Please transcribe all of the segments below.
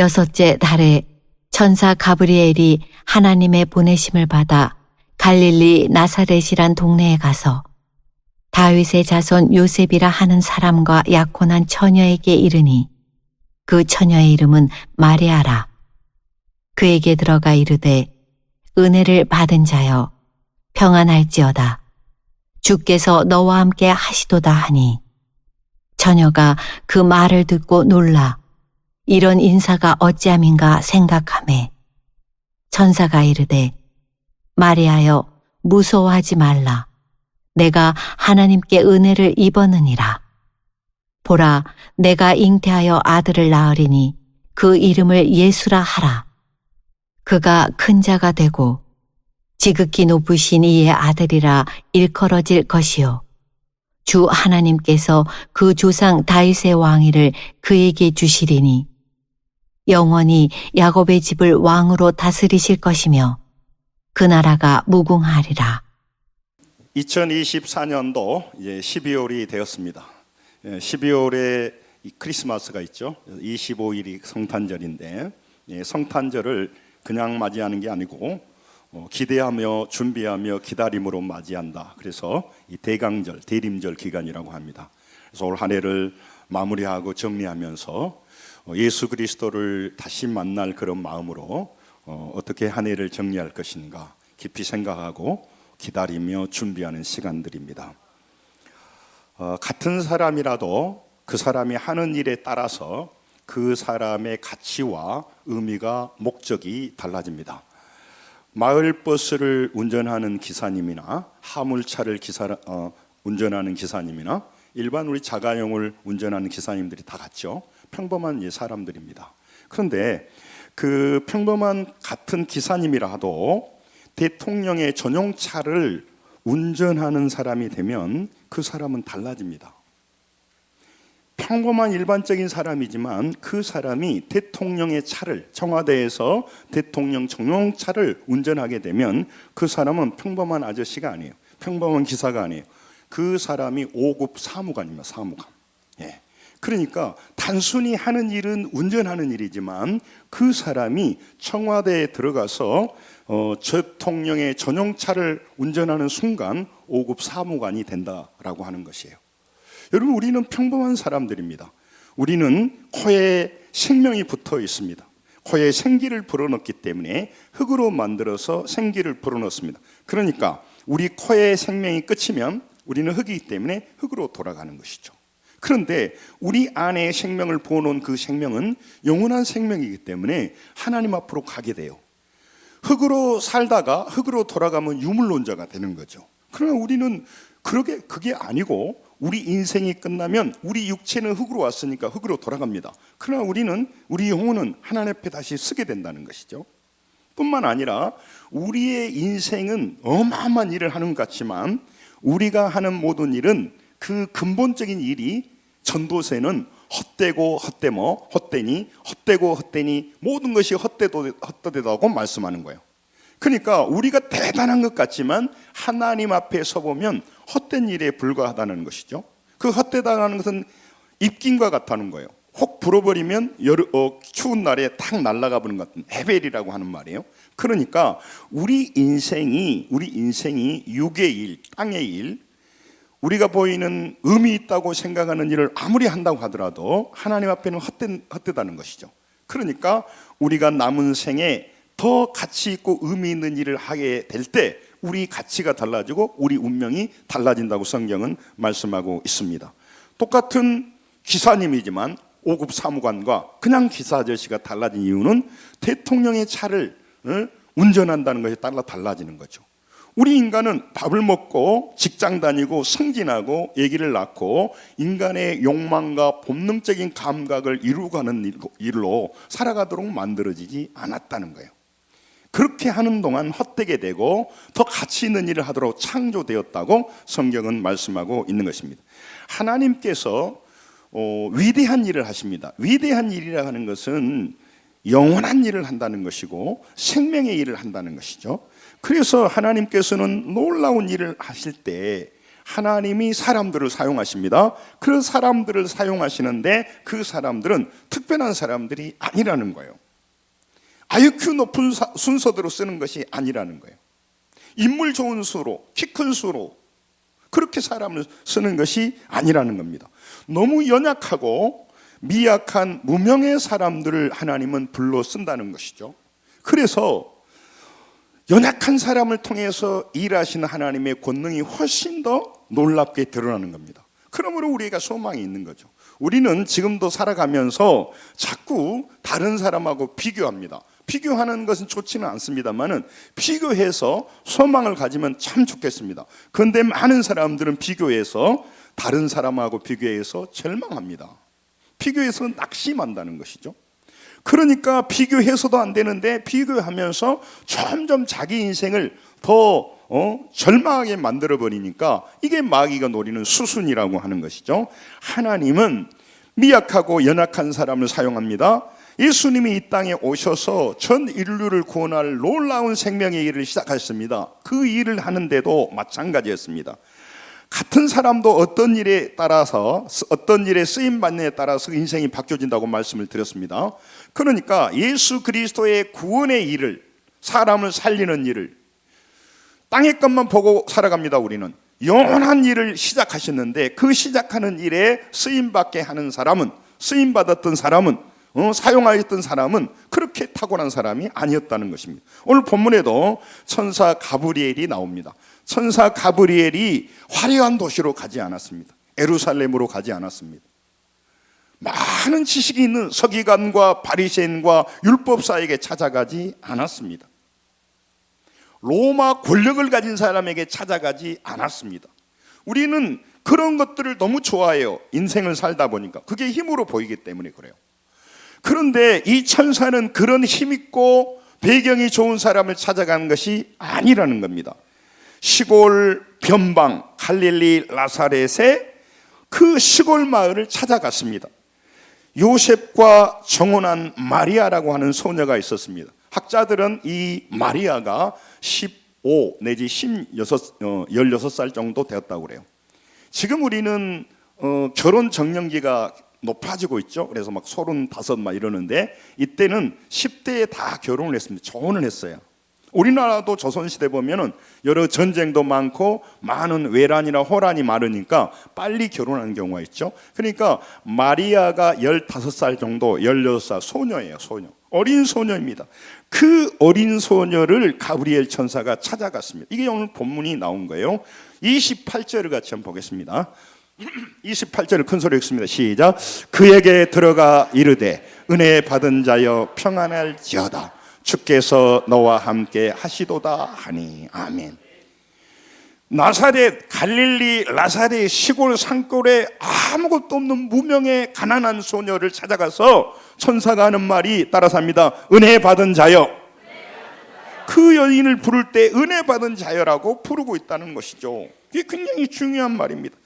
6째 달에 천사 가브리엘이 하나님의 보내심을 받아 갈릴리 나사렛이란 동네에 가서 다윗의 자손 요셉이라 하는 사람과 약혼한 처녀에게 이르니 그 처녀의 이름은 마리아라. 그에게 들어가 이르되 은혜를 받은 자여 평안할지어다. 주께서 너와 함께 하시도다 하니 처녀가 그 말을 듣고 놀라 이런 인사가 어찌함인가 생각하매 천사가 이르되 마리아여 무서워하지 말라. 내가 하나님께 은혜를 입었느니라. 보라, 내가 잉태하여 아들을 낳으리니 그 이름을 예수라 하라. 그가 큰 자가 되고 지극히 높으신 이의 아들이라 일컬어질 것이요 주 하나님께서 그 조상 다윗의 왕위를 그에게 주시리니 영원히 야곱의 집을 왕으로 다스리실 것이며 그 나라가 무궁하리라. 2024년도 이제 12월이 되었습니다. 12월에 크리스마스가 있죠. 25일이 성탄절인데 성탄절을 그냥 맞이하는 게 아니고 기대하며 준비하며 기다림으로 맞이한다. 그래서 이 대강절, 대림절 기간이라고 합니다. 그래서 올 한 해를 마무리하고 정리하면서 예수 그리스도를 다시 만날 그런 마음으로 어떻게 한 해를 정리할 것인가 깊이 생각하고 기다리며 준비하는 시간들입니다. 같은 사람이라도 그 사람이 하는 일에 따라서 그 사람의 가치와 의미가 목적이 달라집니다. 마을버스를 운전하는 기사님이나 화물차를 운전하는 기사님이나 일반 우리 자가용을 운전하는 기사님들이 다 같죠. 평범한 사람들입니다. 그런데 그 평범한 같은 기사님이라 도 대통령의 전용차를 운전하는 사람이 되면 그 사람은 달라집니다. 평범한 일반적인 사람이지만 그 사람이 대통령의 차를 청와대에서 대통령 전용차를 운전하게 되면 그 사람은 평범한 아저씨가 아니에요. 평범한 기사가 아니에요. 그 사람이 5급 사무관입니다. 사무관. 그러니까 단순히 하는 일은 운전하는 일이지만 그 사람이 청와대에 들어가서 대통령의 전용차를 운전하는 순간 5급 사무관이 된다라고 하는 것이에요. 여러분, 우리는 평범한 사람들입니다. 우리는 코에 생명이 붙어 있습니다. 코에 생기를 불어넣기 때문에 흙으로 만들어서 생기를 불어넣습니다. 그러니까 우리 코에 생명이 끝이면 우리는 흙이기 때문에 흙으로 돌아가는 것이죠. 그런데 우리 안에 생명을 부어놓은 그 생명은 영원한 생명이기 때문에 하나님 앞으로 가게 돼요. 흙으로 살다가 흙으로 돌아가면 유물론자가 되는 거죠. 그러나 우리는 그게 아니고 우리 인생이 끝나면 우리 육체는 흙으로 왔으니까 흙으로 돌아갑니다. 그러나 우리 영혼은 하나님 앞에 다시 서게 된다는 것이죠. 뿐만 아니라 우리의 인생은 어마어마한 일을 하는 것 같지만 우리가 하는 모든 일은 그 근본적인 일이 전도서에는 헛되고 헛되며 헛되니 헛되고 헛되니 모든 것이 헛되다고 말씀하는 거예요. 그러니까 우리가 대단한 것 같지만 하나님 앞에 서보면 헛된 일에 불과하다는 것이죠. 그 헛되다는 것은 입김과 같다는 거예요. 혹 불어버리면 추운 날에 탁 날아가 버리는 것 같은 헤벨이라고 하는 말이에요. 그러니까 우리 인생이 육의 일, 땅의 일, 우리가 보이는 의미 있다고 생각하는 일을 아무리 한다고 하더라도 하나님 앞에는 헛되다는 것이죠. 그러니까 우리가 남은 생에 더 가치 있고 의미 있는 일을 하게 될 때 우리 가치가 달라지고 우리 운명이 달라진다고 성경은 말씀하고 있습니다. 똑같은 기사님이지만 5급 사무관과 그냥 기사 아저씨가 달라진 이유는 대통령의 차를 운전한다는 것에 따라 달라지는 거죠. 우리 인간은 밥을 먹고 직장 다니고 승진하고 아기를 낳고 인간의 욕망과 본능적인 감각을 이루어가는 일로 살아가도록 만들어지지 않았다는 거예요. 그렇게 하는 동안 헛되게 되고 더 가치 있는 일을 하도록 창조되었다고 성경은 말씀하고 있는 것입니다. 하나님께서 위대한 일을 하십니다. 위대한 일이라 하는 것은 영원한 일을 한다는 것이고 생명의 일을 한다는 것이죠. 그래서 하나님께서는 놀라운 일을 하실 때 하나님이 사람들을 사용하십니다. 그 사람들을 사용하시는데 그 사람들은 특별한 사람들이 아니라는 거예요. IQ 높은 순서대로 쓰는 것이 아니라는 거예요. 인물 좋은 수로, 키 큰 수로 그렇게 사람을 쓰는 것이 아니라는 겁니다. 너무 연약하고 미약한 무명의 사람들을 하나님은 불러 쓴다는 것이죠. 그래서 연약한 사람을 통해서 일하시는 하나님의 권능이 훨씬 더 놀랍게 드러나는 겁니다. 그러므로 우리가 소망이 있는 거죠. 우리는 지금도 살아가면서 자꾸 다른 사람하고 비교합니다. 비교하는 것은 좋지는 않습니다만은 비교해서 소망을 가지면 참 좋겠습니다. 그런데 많은 사람들은 비교해서 다른 사람하고 비교해서 절망합니다. 비교해서 낙심한다는 것이죠. 그러니까 비교해서도 안 되는데 비교하면서 점점 자기 인생을 더 절망하게 만들어버리니까 이게 마귀가 노리는 수순이라고 하는 것이죠. 하나님은 미약하고 연약한 사람을 사용합니다. 예수님이 이 땅에 오셔서 전 인류를 구원할 놀라운 생명의 일을 시작하셨습니다. 그 일을 하는데도 마찬가지였습니다. 같은 사람도 어떤 일에 따라서 어떤 일에 쓰임받느냐에 따라서 인생이 바뀌어진다고 말씀을 드렸습니다. 그러니까 예수 그리스도의 구원의 일을, 사람을 살리는 일을 땅의 것만 보고 살아갑니다. 우리는 영원한 일을 시작하셨는데 그 시작하는 일에 쓰임받게 하는 사람은, 쓰임받았던 사람은, 사용하였던 사람은 그렇게 탁월한 사람이 아니었다는 것입니다. 오늘 본문에도 천사 가브리엘이 나옵니다. 천사 가브리엘이 화려한 도시로 가지 않았습니다. 예루살렘으로 가지 않았습니다. 많은 지식이 있는 서기관과 바리새인과 율법사에게 찾아가지 않았습니다. 로마 권력을 가진 사람에게 찾아가지 않았습니다. 우리는 그런 것들을 너무 좋아해요. 인생을 살다 보니까 그게 힘으로 보이기 때문에 그래요. 그런데 이 천사는 그런 힘있고 배경이 좋은 사람을 찾아가는 것이 아니라는 겁니다. 시골 변방 갈릴리 나사렛의 그 시골 마을을 찾아갔습니다. 요셉과 정혼한 마리아라고 하는 소녀가 있었습니다. 학자들은 이 마리아가 15 내지 16살 정도 되었다고 그래요. 지금 우리는 결혼 적령기가 높아지고 있죠. 그래서 막 35 막 이러는데 이때는 10대에 다 결혼을 했습니다. 조혼을 했어요. 우리나라도 조선시대 보면은 여러 전쟁도 많고 많은 외란이나 호란이 많으니까 빨리 결혼하는 경우가 있죠. 그러니까 마리아가 15살 정도, 16살 소녀예요. 소녀. 어린 소녀입니다. 그 어린 소녀를 가브리엘 천사가 찾아갔습니다. 이게 오늘 본문이 나온 거예요. 28절을 같이 한번 보겠습니다. 28절을 큰 소리로 읽습니다. 시작. 그에게 들어가 이르되 은혜 받은 자여 평안할지어다. 주께서 너와 함께 하시도다 하니. 아멘. 나사렛, 갈릴리 나사렛 시골 산골에 아무것도 없는 무명의 가난한 소녀를 찾아가서 천사가 하는 말이 따라서 합니다. 은혜 받은 자여. 그 여인을 부를 때 은혜 받은 자여라고 부르고 있다는 것이죠. 이게 굉장히 중요한 말입니다.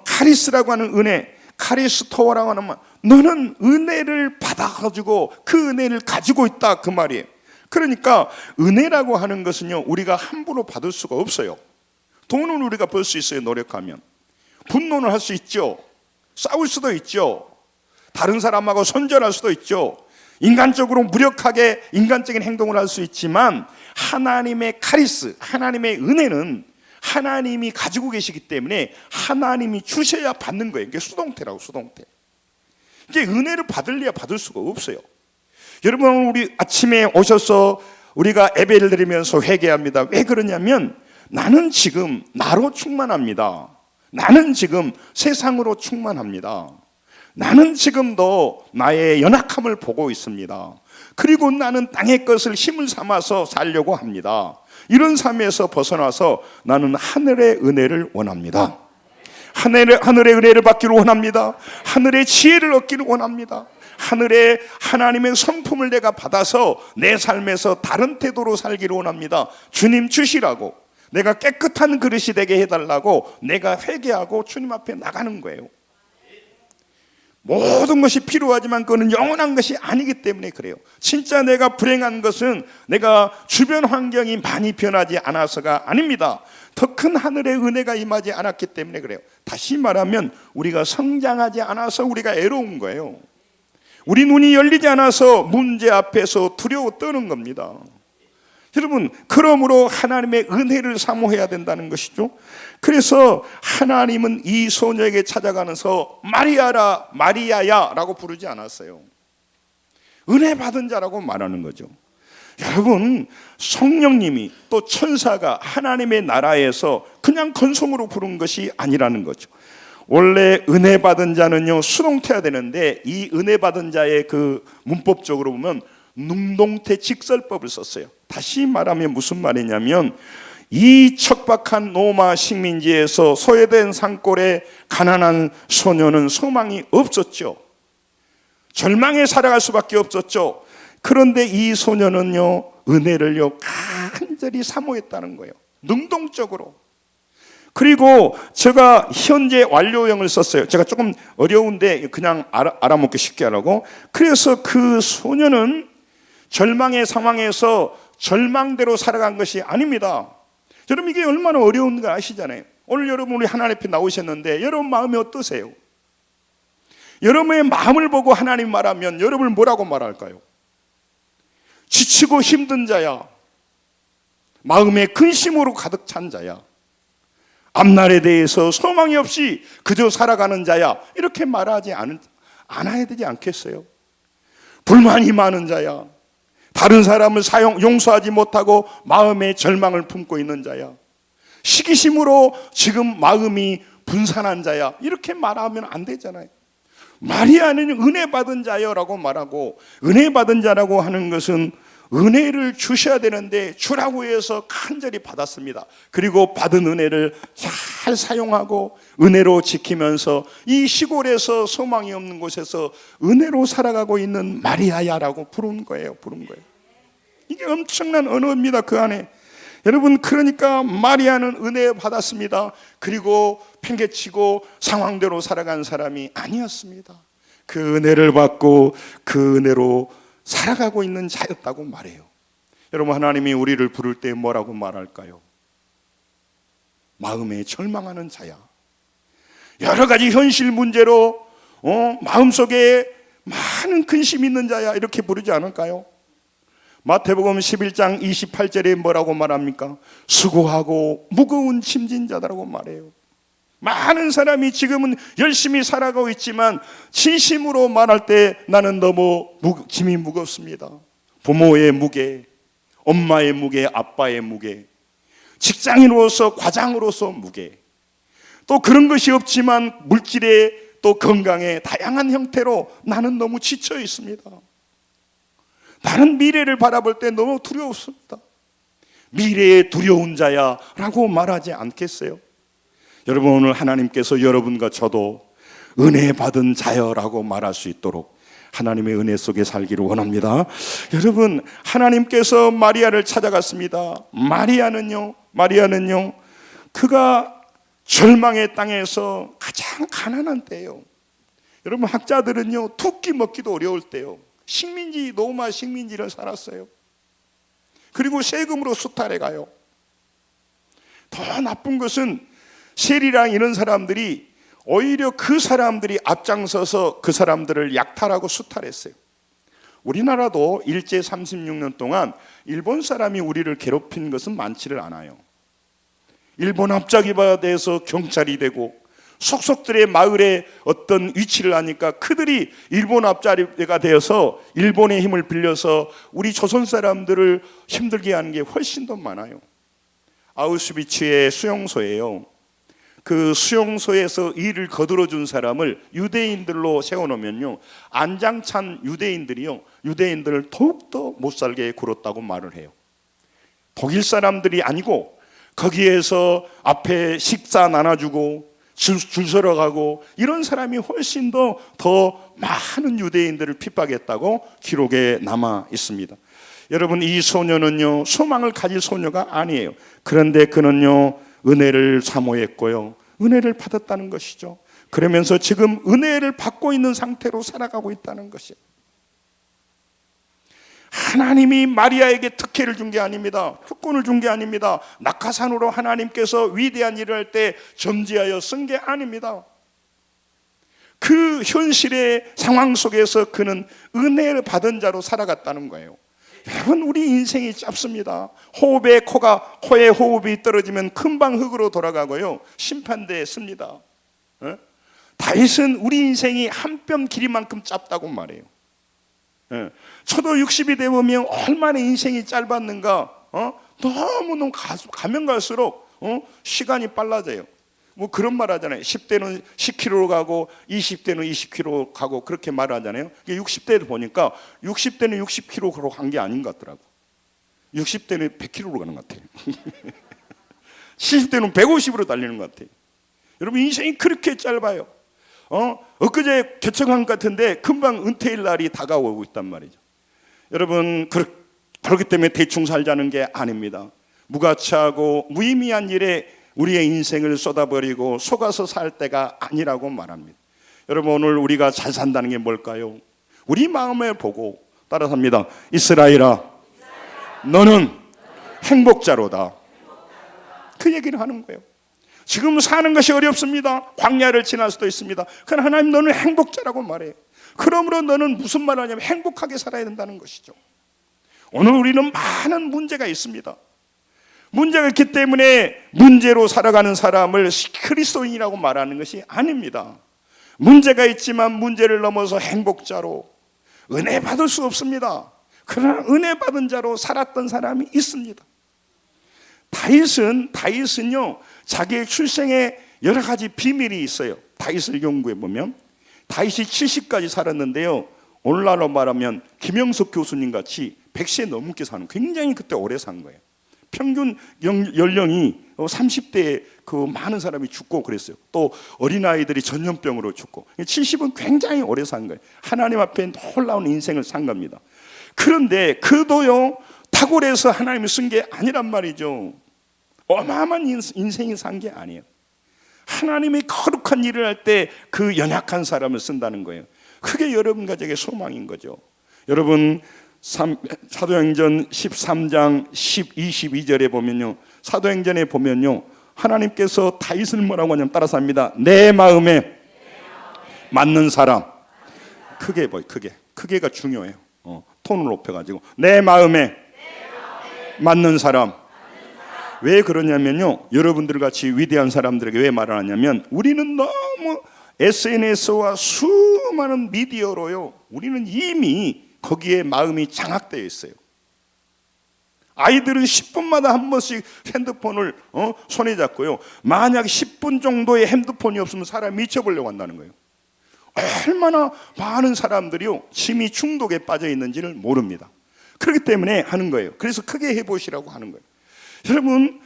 카리스라고 하는 은혜, 카리스토어라고 하는 말, 너는 은혜를 받아가지고 그 은혜를 가지고 있다, 그 말이에요. 그러니까 은혜라고 하는 것은요, 우리가 함부로 받을 수가 없어요. 돈은 우리가 벌 수 있어요, 노력하면. 분노를 할 수 있죠. 싸울 수도 있죠. 다른 사람하고 손절할 수도 있죠. 인간적으로 무력하게 인간적인 행동을 할 수 있지만 하나님의 카리스, 하나님의 은혜는 하나님이 가지고 계시기 때문에 하나님이 주셔야 받는 거예요. 이게 수동태라고, 수동태. 이게 은혜를 받을래야 받을 수가 없어요. 여러분, 우리 아침에 오셔서 우리가 예배를 드리면서 회개합니다. 왜 그러냐면 나는 지금 나로 충만합니다. 나는 지금 세상으로 충만합니다. 나는 지금도 나의 연약함을 보고 있습니다. 그리고 나는 땅의 것을 힘을 삼아서 살려고 합니다. 이런 삶에서 벗어나서 나는 하늘의 은혜를 원합니다. 하늘의 은혜를 받기를 원합니다. 하늘의 지혜를 얻기를 원합니다. 하늘의 하나님의 성품을 내가 받아서 내 삶에서 다른 태도로 살기를 원합니다. 주님 주시라고, 내가 깨끗한 그릇이 되게 해달라고 내가 회개하고 주님 앞에 나가는 거예요. 모든 것이 필요하지만 그거는 영원한 것이 아니기 때문에 그래요. 진짜 내가 불행한 것은 내가 주변 환경이 많이 변하지 않아서가 아닙니다. 더 큰 하늘의 은혜가 임하지 않았기 때문에 그래요. 다시 말하면 우리가 성장하지 않아서 우리가 애로운 거예요. 우리 눈이 열리지 않아서 문제 앞에서 두려워 떠는 겁니다. 여러분, 그러므로 하나님의 은혜를 사모해야 된다는 것이죠. 그래서 하나님은 이 소녀에게 찾아가면서 마리아라, 마리아야 라고 부르지 않았어요. 은혜 받은 자라고 말하는 거죠. 여러분, 성령님이 또 천사가 하나님의 나라에서 그냥 건성으로 부른 것이 아니라는 거죠. 원래 은혜 받은 자는요, 수동태야 되는데 이 은혜 받은 자의 그 문법적으로 보면 능동태 직설법을 썼어요. 다시 말하면 무슨 말이냐면, 이 척박한 로마 식민지에서 소외된 산골의 가난한 소녀는 소망이 없었죠. 절망에 살아갈 수밖에 없었죠. 그런데 이 소녀는요, 은혜를요 간절히 사모했다는 거예요. 능동적으로. 그리고 제가 현재 완료형을 썼어요. 제가 조금 어려운데 그냥 알아먹기 쉽게 하라고. 그래서 그 소녀는 절망의 상황에서 절망대로 살아간 것이 아닙니다. 여러분, 이게 얼마나 어려운 거 아시잖아요. 오늘 여러분 우리 하나님 앞에 나오셨는데 여러분 마음이 어떠세요? 여러분의 마음을 보고 하나님 말하면 여러분을 뭐라고 말할까요? 지치고 힘든 자야, 마음에 근심으로 가득 찬 자야, 앞날에 대해서 소망이 없이 그저 살아가는 자야, 이렇게 말하지 않아야 되지 않겠어요? 불만이 많은 자야, 다른 사람을 용서하지 못하고 마음에 절망을 품고 있는 자야, 시기심으로 지금 마음이 분산한 자야, 이렇게 말하면 안 되잖아요. 마리아는 은혜 받은 자여라고 말하고, 은혜 받은 자라고 하는 것은 은혜를 주셔야 되는데 주라고 해서 간절히 받았습니다. 그리고 받은 은혜를 잘 사용하고 은혜로 지키면서 이 시골에서 소망이 없는 곳에서 은혜로 살아가고 있는 마리아야라고 부른 거예요. 이게 엄청난 언어입니다. 그 안에. 여러분, 그러니까 마리아는 은혜 받았습니다. 그리고 팽개치고 상황대로 살아간 사람이 아니었습니다. 그 은혜를 받고 그 은혜로 살아가고 있는 자였다고 말해요. 여러분, 하나님이 우리를 부를 때 뭐라고 말할까요? 마음에 절망하는 자야, 여러 가지 현실 문제로 마음속에 많은 근심이 있는 자야, 이렇게 부르지 않을까요? 마태복음 11장 28절에 뭐라고 말합니까? 수고하고 무거운 짐진 자다라고 말해요. 많은 사람이 지금은 열심히 살아가고 있지만 진심으로 말할 때 나는 너무 짐이 무겁습니다. 부모의 무게, 엄마의 무게, 아빠의 무게, 직장인으로서 과장으로서 무게, 또 그런 것이 없지만 물질에 또 건강에 다양한 형태로 나는 너무 지쳐 있습니다. 나는 미래를 바라볼 때 너무 두려웠습니다. 미래에 두려운 자야 라고 말하지 않겠어요? 여러분, 오늘 하나님께서 여러분과 저도 은혜 받은 자여라고 말할 수 있도록 하나님의 은혜 속에 살기를 원합니다. 여러분, 하나님께서 마리아를 찾아갔습니다. 마리아는요 그가 절망의 땅에서 가장 가난한 때예요. 여러분, 학자들은요 두 끼 먹기도 어려울 때요, 식민지, 로마 식민지를 살았어요. 그리고 세금으로 수탈해 가요. 더 나쁜 것은 세리랑 이런 사람들이 오히려 그 사람들이 앞장서서 그 사람들을 약탈하고 수탈했어요. 우리나라도 일제 36년 동안 일본 사람이 우리를 괴롭힌 것은 많지를 않아요. 일본 앞잡이가 돼서 경찰이 되고 속속들의 마을에 어떤 위치를 하니까 그들이 일본 앞잡이가 되어서 일본의 힘을 빌려서 우리 조선 사람들을 힘들게 하는 게 훨씬 더 많아요. 아우슈비츠의 수용소예요. 그 수용소에서 일을 거들어준 사람을 유대인들로 세워놓으면요, 안장찬 유대인들을 더욱더 못살게 굴었다고 말을 해요. 독일 사람들이 아니고 거기에서 앞에 식사 나눠주고 줄 서러 가고 이런 사람이 훨씬 더 많은 유대인들을 핍박했다고 기록에 남아 있습니다. 여러분, 이 소녀는요 소망을 가질 소녀가 아니에요. 그런데 그는요 은혜를 사모했고요, 은혜를 받았다는 것이죠. 그러면서 지금 은혜를 받고 있는 상태로 살아가고 있다는 것이에요. 하나님이 마리아에게 특혜를 준 게 아닙니다. 특권을 준 게 아닙니다. 낙하산으로 하나님께서 위대한 일을 할 때 점지하여 쓴 게 아닙니다. 그 현실의 상황 속에서 그는 은혜를 받은 자로 살아갔다는 거예요. 여러분, 우리 인생이 짧습니다. 코에 호흡이 떨어지면 금방 흙으로 돌아가고요, 심판대에 씁니다. 다윗은 우리 인생이 한 뼘 길이만큼 짧다고 말해요. 저도 60이 되면 얼마나 인생이 짧았는가. 너무너무 가면 갈수록 시간이 빨라져요. 뭐 그런 말 하잖아요. 10대는 10km로 가고 20대는 20km 가고 그렇게 말하잖아요. 60대를 보니까 60대는 60km로 간 게 아닌 것 같더라고. 60대는 100km로 가는 것 같아요. 70대는 150으로 달리는 것 같아요. 여러분, 인생이 그렇게 짧아요. 엊그제 개척한 것 같은데 금방 은퇴일 날이 다가오고 있단 말이죠. 여러분, 그렇기 때문에 대충 살자는 게 아닙니다. 무가치하고 무의미한 일에 우리의 인생을 쏟아버리고 속아서 살 때가 아니라고 말합니다. 여러분, 오늘 우리가 잘 산다는 게 뭘까요? 우리 마음을 보고 따라삽니다. 이스라엘아, 너는 행복자로다. 그 얘기를 하는 거예요. 지금 사는 것이 어렵습니다. 광야를 지날 수도 있습니다. 그러나 하나님, 너는 행복자라고 말해요. 그러므로 너는 무슨 말을 하냐면 행복하게 살아야 된다는 것이죠. 오늘 우리는 많은 문제가 있습니다. 문제가 있기 때문에 문제로 살아가는 사람을 그리스도인이라고 말하는 것이 아닙니다. 문제가 있지만 문제를 넘어서 행복자로 은혜 받을 수 없습니다. 그러나 은혜 받은 자로 살았던 사람이 있습니다. 다윗은요, 자기의 출생에 여러 가지 비밀이 있어요. 다윗을 연구해 보면 다윗이 70까지 살았는데요, 오늘날로 말하면 김영석 교수님 같이 100세 넘게 사는, 굉장히 그때 오래 산 거예요. 평균 연령이 30대에 그 많은 사람이 죽고 그랬어요. 또 어린아이들이 전염병으로 죽고. 70은 굉장히 오래 산 거예요. 하나님 앞에 놀라운 인생을 산 겁니다. 그런데 그도요, 탁월해서 하나님이 쓴 게 아니란 말이죠. 어마어마한 인생이 산 게 아니에요. 하나님이 거룩한 일을 할 때 그 연약한 사람을 쓴다는 거예요. 그게 여러분 가족의 소망인 거죠. 여러분, 사도행전 13장 22절에 보면요, 사도행전에 보면요, 하나님께서 다윗을 뭐라고 하냐면 따라서 합니다. 내 마음에 맞는 사람. 크게 보여. 크게가 중요해요. 톤을 높여가지고 내 마음에 맞는 사람. 왜 그러냐면요, 여러분들 같이 위대한 사람들에게 왜 말을 하냐면, 우리는 너무 SNS와 수많은 미디어로요, 우리는 이미 거기에 마음이 장악되어 있어요. 아이들은 10분마다 한 번씩 핸드폰을 손에 잡고요, 만약 10분 정도의 핸드폰이 없으면 사람이 미쳐보려고 한다는 거예요. 얼마나 많은 사람들이요, 심히 중독에 빠져 있는지를 모릅니다. 그렇기 때문에 하는 거예요. 그래서 크게 해보시라고 하는 거예요. 여러분,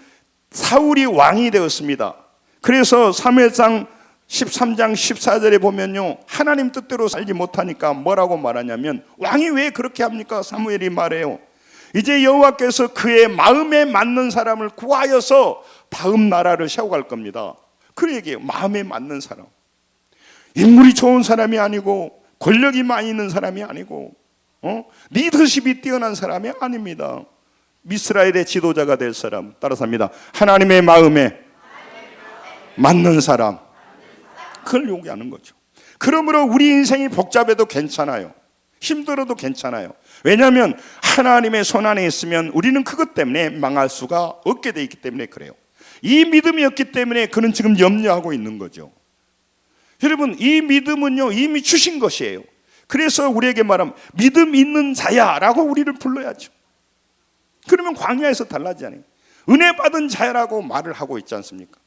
사울이 왕이 되었습니다. 그래서 사무엘상 13장 14절에 보면요, 하나님 뜻대로 살지 못하니까 뭐라고 말하냐면, 왕이 왜 그렇게 합니까? 사무엘이 말해요. 이제 여호와께서 그의 마음에 맞는 사람을 구하여서 다음 나라를 세워갈 겁니다. 그 얘기예요. 마음에 맞는 사람. 인물이 좋은 사람이 아니고, 권력이 많이 있는 사람이 아니고, 리더십이 뛰어난 사람이 아닙니다. 이스라엘의 지도자가 될 사람. 따라서 합니다. 하나님의 마음에 맞는 사람. 그걸 요구하는 거죠. 그러므로 우리 인생이 복잡해도 괜찮아요. 힘들어도 괜찮아요. 왜냐하면 하나님의 손 안에 있으면 우리는 그것 때문에 망할 수가 없게 돼 있기 때문에 그래요. 이 믿음이 없기 때문에 그는 지금 염려하고 있는 거죠. 여러분, 이 믿음은요, 이미 주신 것이에요. 그래서 우리에게 말하면 믿음 있는 자야라고 우리를 불러야죠. 그러면 광야에서 달라지잖아요. 은혜 받은 자라고 말을 하고 있지 않습니까?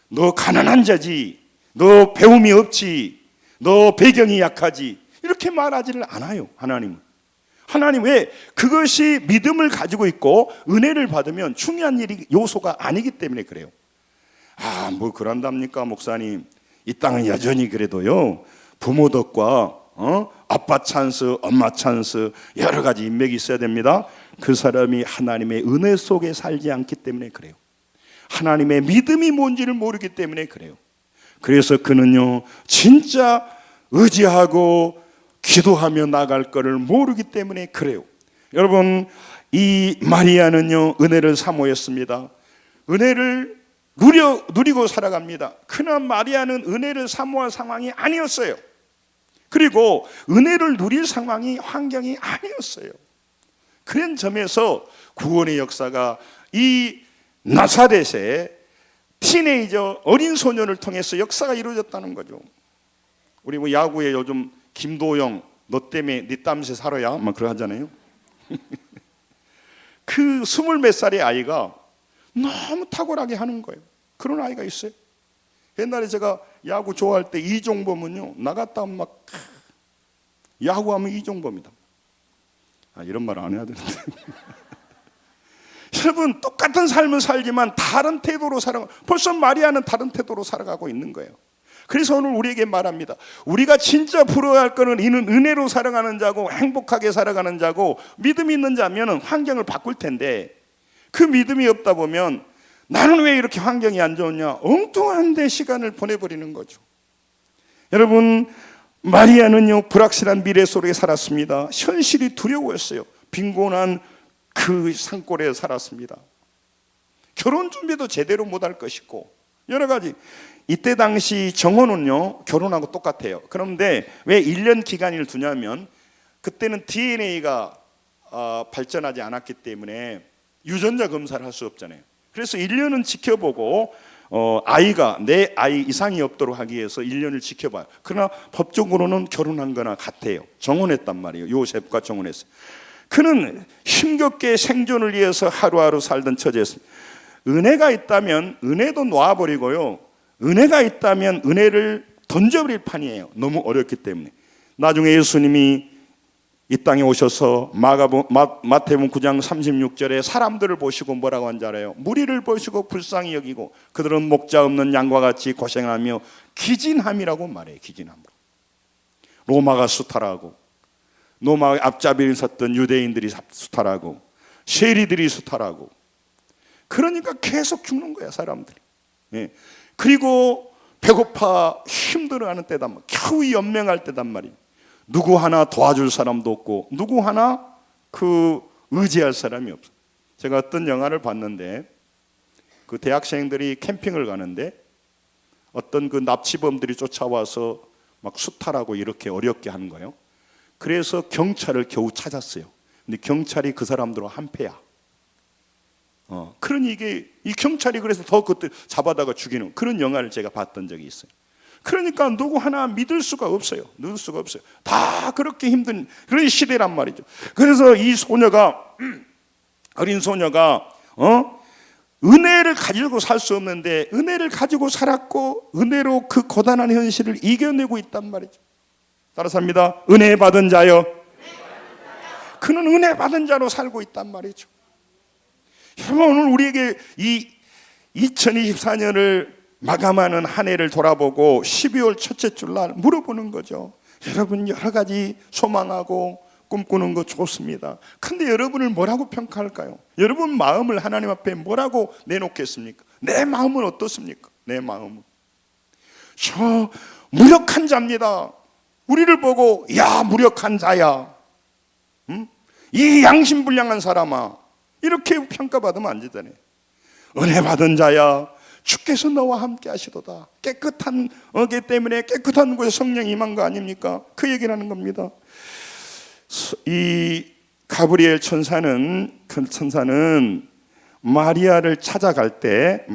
너 가난한 자지, 너 배움이 없지, 너 배경이 약하지, 이렇게 말하지를 않아요. 하나님 왜? 그것이 믿음을 가지고 있고 은혜를 받으면 중요한 요소가 아니기 때문에 그래요. 뭐 그런답니까, 목사님? 이 땅은 여전히 그래도요, 부모 덕과 아빠 찬스, 엄마 찬스, 여러 가지 인맥이 있어야 됩니다. 그 사람이 하나님의 은혜 속에 살지 않기 때문에 그래요. 하나님의 믿음이 뭔지를 모르기 때문에 그래요. 그래서 그는요, 진짜 의지하고 기도하며 나갈 거를 모르기 때문에 그래요. 여러분, 이 마리아는요 은혜를 사모했습니다. 은혜를 누리고 살아갑니다. 그러나 마리아는 은혜를 사모할 상황이 아니었어요. 그리고 은혜를 누릴 상황이 환경이 아니었어요. 그런 점에서 구원의 역사가 이 나사렛의 티네이저 어린 소년을 통해서 역사가 이루어졌다는 거죠. 우리 뭐 야구에 요즘 김도영 너 때문에 네 땀새 살아야 막 그러 하잖아요. 그 20몇 살의 아이가 너무 탁월하게 하는 거예요. 그런 아이가 있어요. 옛날에 제가 야구 좋아할 때 이종범은요 나갔다 하면 막 야구하면 이종범이다. 이런 말 안 해야 되는데. 여러분, 똑같은 삶을 살지만 다른 태도로 살아가. 벌써 마리아는 다른 태도로 살아가고 있는 거예요. 그래서 오늘 우리에게 말합니다. 우리가 진짜 부러워할 것은 이는 은혜로 살아가는 자고 행복하게 살아가는 자고 믿음이 있는 자면 환경을 바꿀 텐데, 그 믿음이 없다 보면 나는 왜 이렇게 환경이 안 좋냐, 엉뚱한 데 시간을 보내버리는 거죠. 여러분, 마리아는요 불확실한 미래 속에 살았습니다. 현실이 두려웠어요. 빈곤한 그 산골에 살았습니다. 결혼 준비도 제대로 못할 것이고 여러 가지. 이때 당시 정혼은요 결혼하고 똑같아요. 그런데 왜 1년 기간을 두냐면 그때는 DNA가 발전하지 않았기 때문에 유전자 검사를 할 수 없잖아요. 그래서 1년은 지켜보고 아이가 내 아이 이상이 없도록 하기 위해서 1년을 지켜봐요. 그러나 법적으로는 결혼한 거나 같아요. 정혼했단 말이에요. 요셉과 정혼했어요. 그는 힘겹게 생존을 위해서 하루하루 살던 처지였습니다. 은혜가 있다면 은혜도 놓아버리고요, 은혜가 있다면 은혜를 던져버릴 판이에요. 너무 어렵기 때문에. 나중에 예수님이 이 땅에 오셔서 마태복음 9장 36절에 사람들을 보시고 뭐라고 한 줄 알아요? 무리를 보시고 불쌍히 여기고 그들은 목자 없는 양과 같이 고생하며 기진함이라고 말해요. 기진함. 로마가 수탈하고 로마 앞잡이를 섰던 유대인들이 수탈하고 세리들이 수탈하고, 그러니까 계속 죽는 거야 사람들이. 예. 그리고 배고파 힘들어하는 때단 말이에요. 겨우 연명할 때단 말이에요. 누구 하나 도와줄 사람도 없고 누구 하나 의지할 사람이 없어요. 제가 어떤 영화를 봤는데 그 대학생들이 캠핑을 가는데 어떤 그 납치범들이 쫓아와서 막 수탈하고 이렇게 어렵게 하는 거예요. 그래서 경찰을 겨우 찾았어요. 근데 경찰이 그 사람들과 한패야. 그러니 이 경찰이 그래서 더 그때 잡아다가 죽이는 그런 영화를 제가 봤던 적이 있어요. 그러니까 누구 하나 믿을 수가 없어요. 믿을 수가 없어요. 다 그렇게 힘든 그런 시대란 말이죠. 그래서 이 소녀가 어린 소녀가 은혜를 가지고 살 수 없는데 은혜를 가지고 살았고 은혜로 그 고단한 현실을 이겨내고 있단 말이죠. 따라서 합니다. 은혜 받은 자요. 그는 은혜 받은 자로 살고 있단 말이죠. 여러분, 오늘 우리에게 이 2024년을 마감하는 한 해를 돌아보고 12월 첫째 주날 물어보는 거죠. 여러분, 여러 가지 소망하고 꿈꾸는 거 좋습니다. 근데 여러분을 뭐라고 평가할까요? 여러분 마음을 하나님 앞에 뭐라고 내놓겠습니까? 내 마음은 어떻습니까? 내 마음은 저 무력한 자입니다. 우리를 보고 야 무력한 자야, 이 양심불량한 사람아, 이렇게 평가받으면 안 되잖아요. 은혜 받은 자야, 주께서 너와 함께 하시도다. 깨끗한 어계 때문에 깨끗한 곳에 성령이 임한 거 아닙니까? 그 얘기를 하는 겁니다. 이 가브리엘 천사는 마리아를 찾아갈 때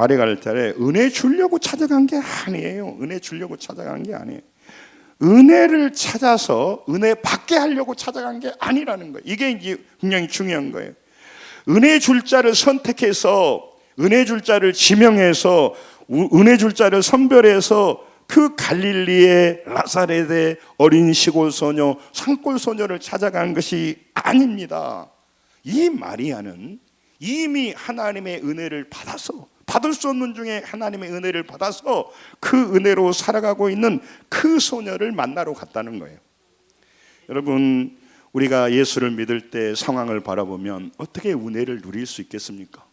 은혜 주려고 찾아간 게 아니에요. 은혜 주려고 찾아간 게 아니에요. 은혜를 찾아서 은혜 받게 하려고 찾아간 게 아니라는 거예요. 이게 이제 굉장히 중요한 거예요. 은혜 줄 자를 선택해서, 은혜 줄 자를 지명해서, 은혜 줄 자를 선별해서 그 갈릴리의 나사렛의 어린 시골 소녀, 산골 소녀를 찾아간 것이 아닙니다. 이 마리아는 이미 하나님의 은혜를 받아서, 받을 수 없는 중에 하나님의 은혜를 받아서 그 은혜로 살아가고 있는 그 소녀를 만나러 갔다는 거예요. 여러분, 우리가 예수를 믿을 때 상황을 바라보면 어떻게 은혜를 누릴 수 있겠습니까?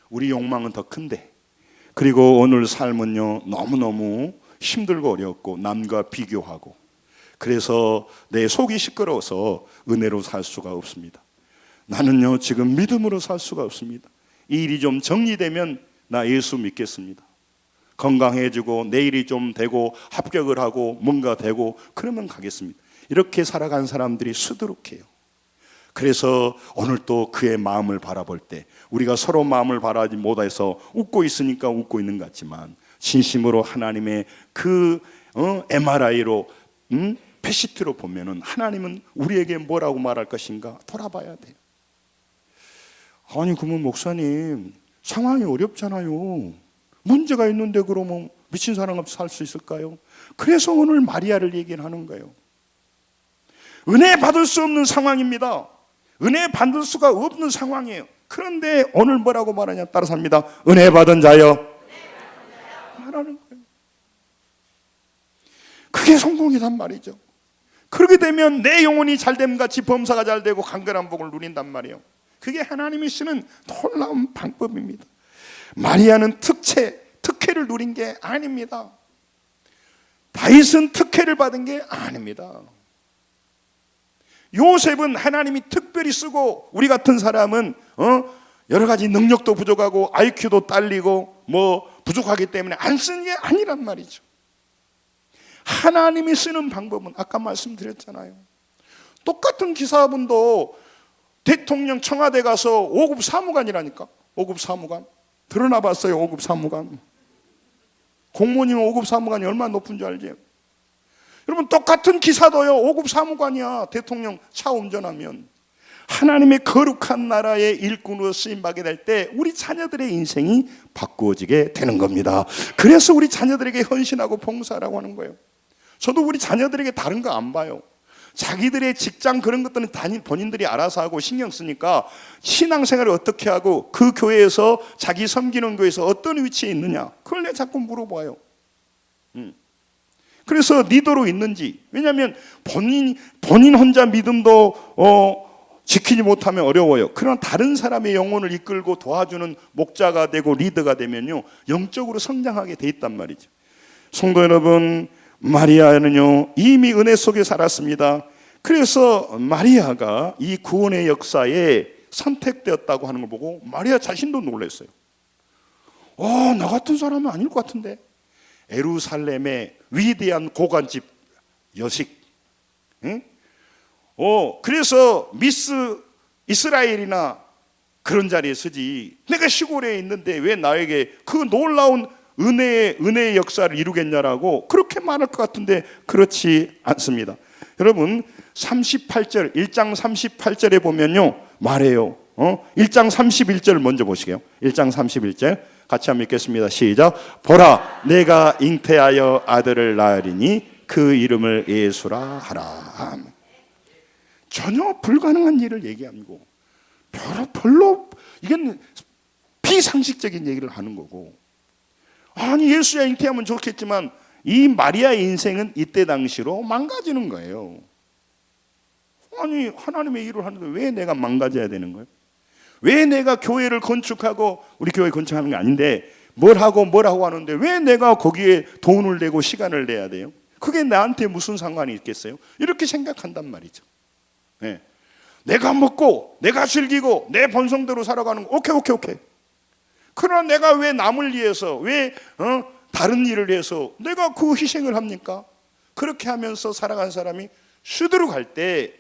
우리 욕망은 더 큰데, 그리고 오늘 삶은요 너무너무 힘들고 어렵고 남과 비교하고, 그래서 내 속이 시끄러워서 은혜로 살 수가 없습니다. 나는요 지금 믿음으로 살 수가 없습니다. 이 일이 좀 정리되면 나 예수 믿겠습니다. 건강해지고 내일이 좀 되고 합격을 하고 뭔가 되고 그러면 가겠습니다. 이렇게 살아간 사람들이 수두룩해요. 그래서 오늘 또 그의 마음을 바라볼 때 우리가 서로 마음을 바라지 못해서 웃고 있으니까 웃고 있는 것 같지만 진심으로 하나님의 그 MRI로 PCT로 보면은 하나님은 우리에게 뭐라고 말할 것인가 돌아봐야 돼요. 아니 그러면 목사님 상황이 어렵잖아요. 문제가 있는데 그러면 미친 사람 없이 살 수 있을까요? 그래서 오늘 마리아를 얘기를 하는 거예요. 은혜 받을 수 없는 상황입니다. 은혜 받을 수가 없는 상황이에요. 그런데 오늘 뭐라고 말하냐 따라서 합니다. 은혜 받은 자여 말하는 거예요. 그게 성공이란 말이죠. 그렇게 되면 내 영혼이 잘됨 같이 범사가 잘되고 강건한 복을 누린단 말이에요. 그게 하나님이 쓰는 놀라운 방법입니다. 마리아는 특혜를 누린 게 아닙니다. 다윗은 특혜를 받은 게 아닙니다. 요셉은 하나님이 특별히 쓰고 우리 같은 사람은 여러 가지 능력도 부족하고 IQ도 딸리고 뭐 부족하기 때문에 안 쓰는 게 아니란 말이죠. 하나님이 쓰는 방법은 아까 말씀드렸잖아요. 똑같은 기사분도 대통령 청와대 가서 5급 사무관이라니까. 5급 사무관 드러나 봤어요. 5급 사무관 공무원이면 5급 사무관이 얼마나 높은 줄 알지? 여러분 똑같은 기사도요 5급 사무관이야. 대통령 차 운전하면. 하나님의 거룩한 나라의 일꾼으로 쓰임받게 될 때 우리 자녀들의 인생이 바꾸어지게 되는 겁니다. 그래서 우리 자녀들에게 헌신하고 봉사하라고 하는 거예요. 저도 우리 자녀들에게 다른 거 안 봐요. 자기들의 직장 그런 것들은 본인들이 알아서 하고 신경 쓰니까 신앙생활을 어떻게 하고 그 교회에서 자기 섬기는 교회에서 어떤 위치에 있느냐 그걸 내가 자꾸 물어봐요. 그래서 리더로 있는지. 왜냐하면 본인 혼자 믿음도 지키지 못하면 어려워요. 그러나 다른 사람의 영혼을 이끌고 도와주는 목자가 되고 리더가 되면요 영적으로 성장하게 돼 있단 말이죠. 성도 여러분, 마리아는요 이미 은혜 속에 살았습니다. 그래서 마리아가 이 구원의 역사에 선택되었다고 하는 걸 보고 마리아 자신도 놀랐어요. 나 같은 사람은 아닐 것 같은데. 예루살렘의 위대한 고관집 여식. 응? 그래서 미스 이스라엘이나 그런 자리에 서지. 내가 시골에 있는데 왜 나에게 그 놀라운 은혜의 역사를 이루겠냐라고 그렇게 말할 것 같은데 그렇지 않습니다. 여러분 38절 1장 38절에 보면요 말해요. 1장 31절 먼저 보시게요. 1장 31절 같이 한번 읽겠습니다. 시작. 보라 내가 잉태하여 아들을 낳으리니 그 이름을 예수라 하라. 전혀 불가능한 일을 얘기하고 별로 이건 비상식적인 얘기를 하는 거고. 아니 예수야 잉태하면 좋겠지만 이 마리아의 인생은 이때 당시로 망가지는 거예요. 아니 하나님의 일을 하는데 왜 내가 망가져야 되는 거예요? 왜 내가 교회를 건축하고 우리 교회 건축하는 게 아닌데 뭘 하고 하는데 왜 내가 거기에 돈을 내고 시간을 내야 돼요? 그게 나한테 무슨 상관이 있겠어요? 이렇게 생각한단 말이죠. 네. 내가 먹고 내가 즐기고 내 본성대로 살아가는 거 오케이. 그러나 내가 왜 남을 위해서 왜 다른 일을 해서 내가 그 희생을 합니까? 그렇게 하면서 살아간 사람이 수두룩할 때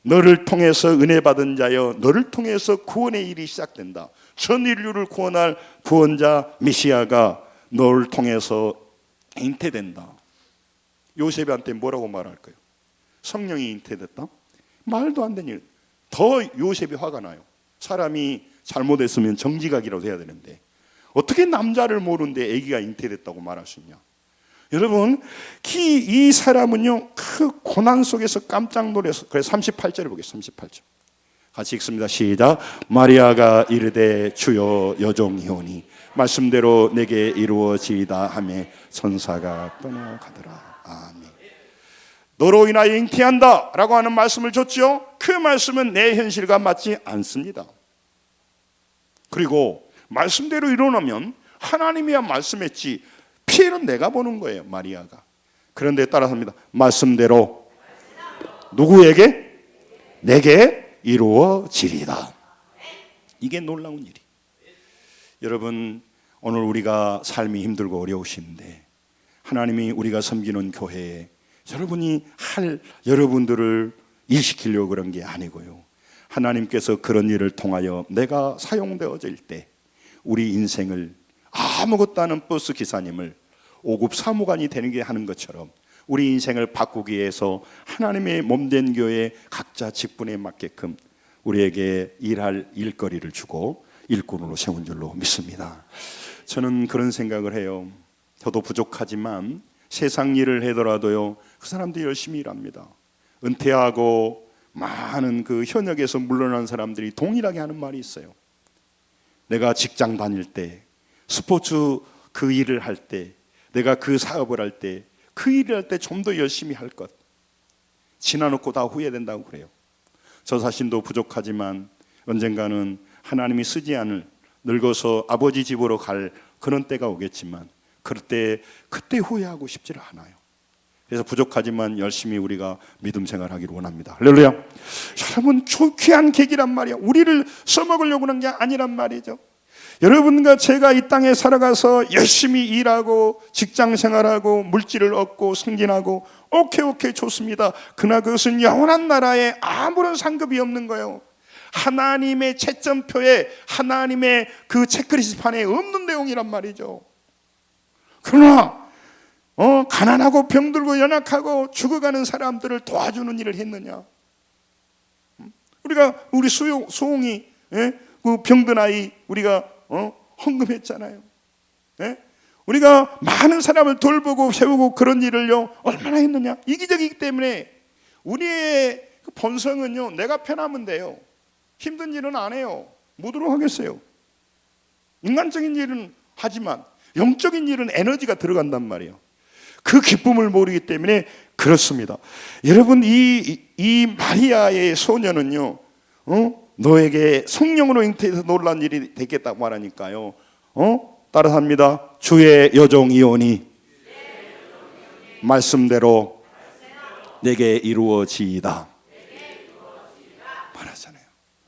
너를 통해서 은혜 받은 자여 너를 통해서 구원의 일이 시작된다. 전 인류를 구원할 구원자 메시아가 너를 통해서 잉태된다. 요셉한테 뭐라고 말할까요? 성령이 잉태됐다? 말도 안 되는 일. 더 요셉이 화가 나요. 사람이 잘못했으면 정지각이라도 해야 되는데 어떻게 남자를 모르는데 아기가 잉태됐다고 말할 수 있냐. 여러분 이 사람은요 그 고난 속에서 깜짝 놀라서. 그래서 38절을 보겠습니다. 38절 같이 읽습니다. 시작. 마리아가 이르되 주여 여종이오니 말씀대로 내게 이루어지이다 하며 천사가 떠나가더라. 아멘. 너로 인하여 잉태한다 라고 하는 말씀을 줬죠. 그 말씀은 내 현실과 맞지 않습니다. 그리고 말씀대로 일어나면 하나님이야 말씀했지 피해는 내가 보는 거예요. 마리아가. 그런데 따라서 합니다. 말씀대로 누구에게? 내게 이루어지리다. 이게 놀라운 일이. 여러분, 오늘 우리가 삶이 힘들고 어려우신데 하나님이 우리가 섬기는 교회에 여러분이 할 여러분들을 일시키려고 그런 게 아니고요, 하나님께서 그런 일을 통하여 내가 사용되어질 때 우리 인생을 아무것도 아닌 버스 기사님을 5급 사무관이 되는 게 하는 것처럼 우리 인생을 바꾸기 위해서 하나님의 몸된 교회 각자 직분에 맞게끔 우리에게 일할 일거리를 주고 일꾼으로 세운 줄로 믿습니다. 저는 그런 생각을 해요. 저도 부족하지만 세상 일을 하더라도요, 그 사람들이 열심히 일합니다. 은퇴하고 많은 그 현역에서 물러난 사람들이 동일하게 하는 말이 있어요. 내가 직장 다닐 때, 스포츠 그 일을 할 때, 내가 그 사업을 할 때, 그 일을 할 때 좀 더 열심히 할 것, 지나놓고 다 후회된다고 그래요. 저 자신도 부족하지만 언젠가는 하나님이 쓰지 않을, 늙어서 아버지 집으로 갈 그런 때가 오겠지만 그때 후회하고 싶지를 않아요. 그래서 부족하지만 열심히 우리가 믿음 생활하기를 원합니다. 할렐루야. 여러분, 귀한 계기란 말이야. 우리를 써먹으려고 하는 게 아니란 말이죠. 여러분과 제가 이 땅에 살아가서 열심히 일하고 직장 생활하고 물질을 얻고 승진하고 오케이 좋습니다. 그러나 그것은 영원한 나라에 아무런 상급이 없는 거예요. 하나님의 채점표에, 하나님의 그 체크리스트판에 없는 내용이란 말이죠. 그러나 가난하고 병들고 연약하고 죽어가는 사람들을 도와주는 일을 했느냐? 우리 수홍이, 그 병든 아이 우리가 헌금했잖아요. 우리가 많은 사람을 돌보고 세우고 그런 일을요 얼마나 했느냐? 이기적이기 때문에 우리의 그 본성은요, 내가 편하면 돼요. 힘든 일은 안 해요. 뭐도록 하겠어요. 인간적인 일은 하지만 영적인 일은 에너지가 들어간단 말이에요. 그 기쁨을 모르기 때문에 그렇습니다. 여러분, 이 마리아의 소녀는요, 너에게 성령으로 잉태해서 놀란 일이 되겠다고 말하니까요, 따라서 합니다. 주의 여종이오니 말씀대로 내게 이루어지이다 말하잖아요.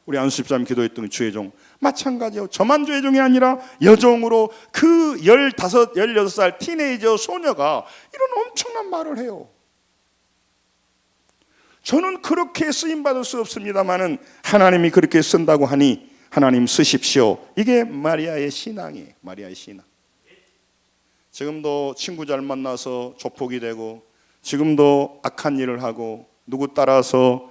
우리 안수 집사님 기도했던 주의 종 마찬가지요. 저만 주의 종이 아니라 여종으로 그 15, 16살 티네이저 소녀가 이런 엄청난 말을 해요. 저는 그렇게 쓰임받을 수 없습니다만은 하나님이 그렇게 쓴다고 하니 하나님 쓰십시오. 이게 마리아의 신앙이에요. 마리아의 신앙. 지금도 친구 잘 만나서 조폭이 되고, 지금도 악한 일을 하고, 누구 따라서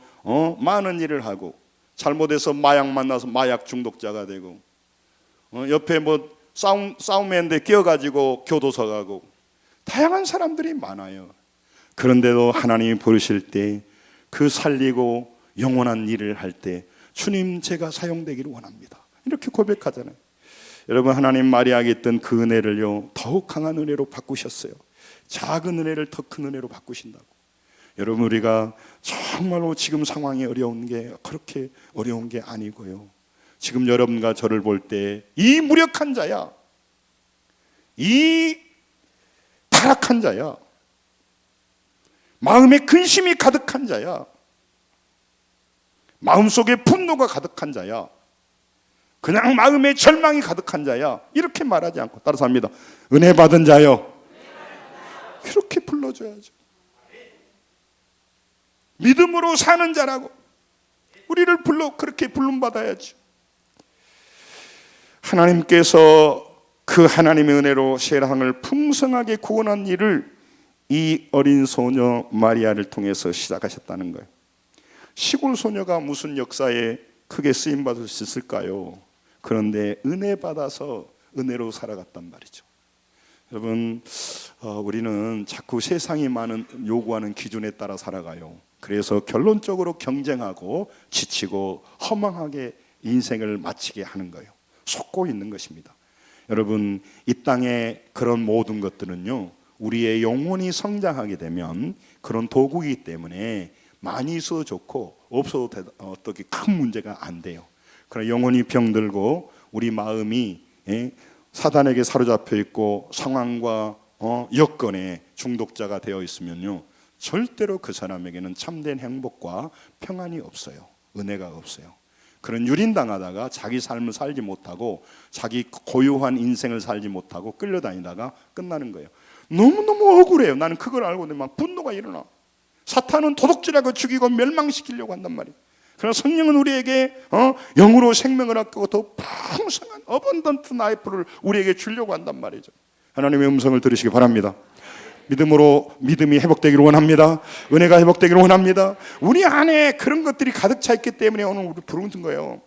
많은 일을 하고, 잘못해서 마약 만나서 마약 중독자가 되고, 옆에 뭐 싸움했는데 끼어가지고 교도소 가고, 다양한 사람들이 많아요. 그런데도 하나님이 부르실 때 그 살리고 영원한 일을 할 때 주님, 제가 사용되기를 원합니다. 이렇게 고백하잖아요. 여러분, 하나님 마리아에게 있던 그 은혜를요 더욱 강한 은혜로 바꾸셨어요. 작은 은혜를 더 큰 은혜로 바꾸신다고. 여러분, 우리가 정말로 지금 상황이 어려운 게 그렇게 어려운 게 아니고요, 지금 여러분과 저를 볼 때 이 무력한 자야, 이 타락한 자야, 마음에 근심이 가득한 자야, 마음속에 분노가 가득한 자야, 그냥 마음에 절망이 가득한 자야, 이렇게 말하지 않고 따라서 합니다. 은혜 받은 자요, 그렇게 불러줘야죠. 믿음으로 사는 자라고 우리를 그렇게 부름받아야죠. 하나님께서 그 하나님의 은혜로 세상을 풍성하게 구원한 일을 이 어린 소녀 마리아를 통해서 시작하셨다는 거예요. 시골 소녀가 무슨 역사에 크게 쓰임받을 수 있을까요? 그런데 은혜 받아서 은혜로 살아갔단 말이죠. 여러분, 우리는 자꾸 세상이 많은 요구하는 기준에 따라 살아가요. 그래서 결론적으로 경쟁하고 지치고 허망하게 인생을 마치게 하는 거예요. 속고 있는 것입니다. 여러분, 이 땅의 그런 모든 것들은요, 우리의 영혼이 성장하게 되면 그런 도구이기 때문에 많이 있어도 좋고 없어도 어떻게 큰 문제가 안 돼요. 그러나 영혼이 병들고 우리 마음이 사단에게 사로잡혀 있고 상황과 여건에 중독자가 되어 있으면요, 절대로 그 사람에게는 참된 행복과 평안이 없어요. 은혜가 없어요. 그런 유린당하다가 자기 삶을 살지 못하고 자기 고유한 인생을 살지 못하고 끌려다니다가 끝나는 거예요. 너무너무 억울해요. 나는 그걸 알고 막 분노가 일어나. 사탄은 도둑질하고 죽이고 멸망시키려고 한단 말이에요. 그러나 성령은 우리에게 영으로 생명을 얻고 더 풍성한 어번던트 라이프를 우리에게 주려고 한단 말이죠. 하나님의 음성을 들으시기 바랍니다. 믿음으로 믿음이 회복되기를 원합니다. 은혜가 회복되기를 원합니다. 우리 안에 그런 것들이 가득 차 있기 때문에 오늘 우리 부르는 거예요.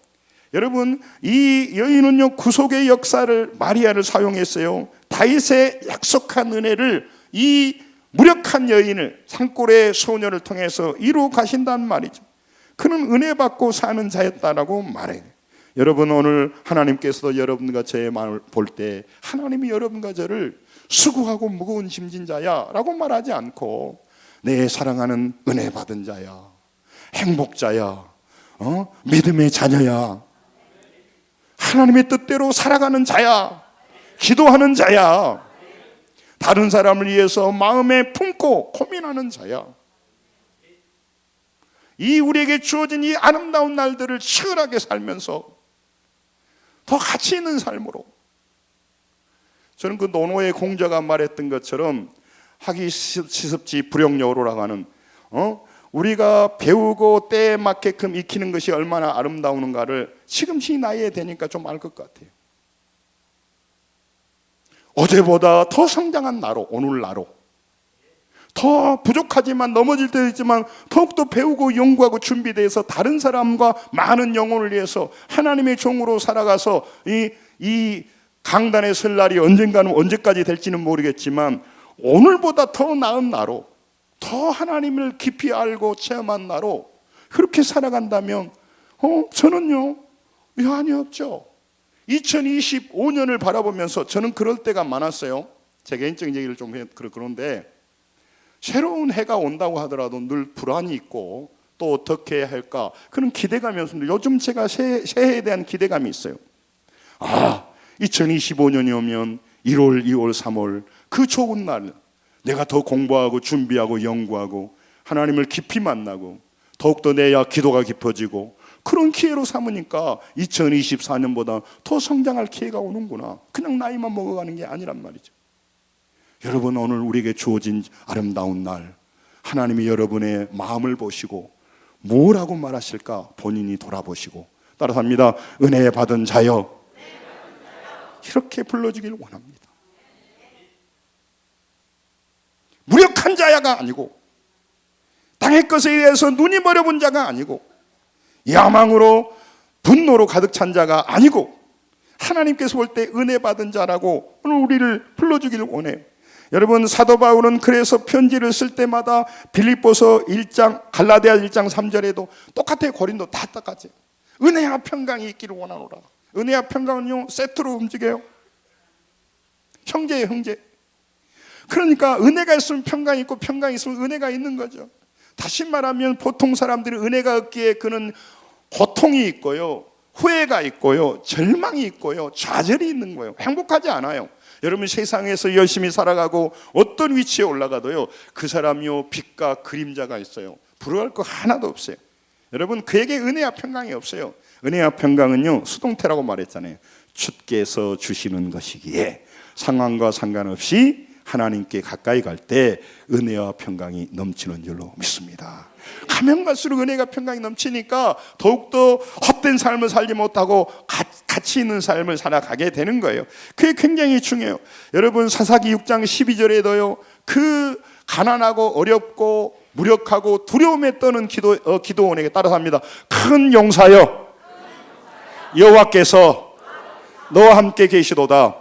여러분, 이 여인은요 구속의 역사를 마리아를 사용했어요. 다윗의 약속한 은혜를 이 무력한 여인을 산골의 소녀를 통해서 이루어 가신다는 말이죠. 그는 은혜 받고 사는 자였다라고 말해요. 여러분, 오늘 하나님께서도 여러분과 저의 마음을 볼 때 하나님이 여러분과 저를 수고하고 무거운 짐진 자야 라고 말하지 않고 내 사랑하는 은혜 받은 자야, 행복자야, 믿음의 자녀야, 하나님의 뜻대로 살아가는 자야, 기도하는 자야, 다른 사람을 위해서 마음에 품고 고민하는 자야. 이 우리에게 주어진 이 아름다운 날들을 치열하게 살면서 더 가치 있는 삶으로, 저는 그 노노의 공자가 말했던 것처럼 하기 시습지 불용여로라고 하는 우리가 배우고 때에 맞게끔 익히는 것이 얼마나 아름다운가를 지금 이 나이에 되니까 좀 알 것 같아요. 어제보다 더 성장한 나로, 오늘 나로, 더 부족하지만 넘어질 때도 있지만 더욱더 배우고 연구하고 준비돼서 다른 사람과 많은 영혼을 위해서 하나님의 종으로 살아가서 이 강단에 설 날이 언젠가는 언제까지 될지는 모르겠지만 오늘보다 더 나은 나로, 더 하나님을 깊이 알고 체험한 나로 그렇게 살아간다면 저는요 여한이 없죠. 2025년을 바라보면서 저는 그럴 때가 많았어요. 제 개인적인 얘기를 좀 해 그런데 새로운 해가 온다고 하더라도 늘 불안이 있고 또 어떻게 해야 할까 그런 기대감이 없습니다. 요즘 제가 새해에 대한 기대감이 있어요. 2025년이 오면 1월, 2월, 3월 그 좋은 날 내가 더 공부하고 준비하고 연구하고 하나님을 깊이 만나고 더욱더 내 기도가 깊어지고 그런 기회로 삼으니까 2024년보다 더 성장할 기회가 오는구나. 그냥 나이만 먹어가는 게 아니란 말이죠. 여러분, 오늘 우리에게 주어진 아름다운 날, 하나님이 여러분의 마음을 보시고 뭐라고 말하실까 본인이 돌아보시고, 따라서 합니다. 은혜 받은 자여, 이렇게 불러주기를 원합니다. 무력한 자야가 아니고 땅의 것에 의해서 눈이 멀어본 자가 아니고 야망으로 분노로 가득 찬 자가 아니고 하나님께서 볼 때 은혜 받은 자라고 오늘 우리를 불러주기를 원해요. 여러분, 사도 바울은 그래서 편지를 쓸 때마다 빌립보서 1장, 갈라디아 1장 3절에도 똑같아요. 고린도 다 똑같아요. 은혜와 평강이 있기를 원하노라. 은혜와 평강은요 세트로 움직여요. 형제예요, 형제. 그러니까 은혜가 있으면 평강이 있고 평강이 있으면 은혜가 있는 거죠. 다시 말하면 보통 사람들이 은혜가 없기에 그는 고통이 있고요, 후회가 있고요, 절망이 있고요, 좌절이 있는 거예요. 행복하지 않아요. 여러분, 세상에서 열심히 살아가고 어떤 위치에 올라가도요 그 사람이요 빛과 그림자가 있어요. 부러워할 거 하나도 없어요. 여러분, 그에게 은혜와 평강이 없어요. 은혜와 평강은요 수동태라고 말했잖아요. 주께서 주시는 것이기에 상황과 상관없이 하나님께 가까이 갈 때 은혜와 평강이 넘치는 줄로 믿습니다. 가면 갈수록 은혜가 평강이 넘치니까 더욱더 헛된 삶을 살지 못하고 가치 있는 삶을 살아가게 되는 거예요. 그게 굉장히 중요해요. 여러분, 사사기 6장 12절에도요 그 가난하고 어렵고 무력하고 두려움에 떠는 기도원에게 따라서 합니다. 큰 용사여, 여호와께서 너와 함께 계시도다.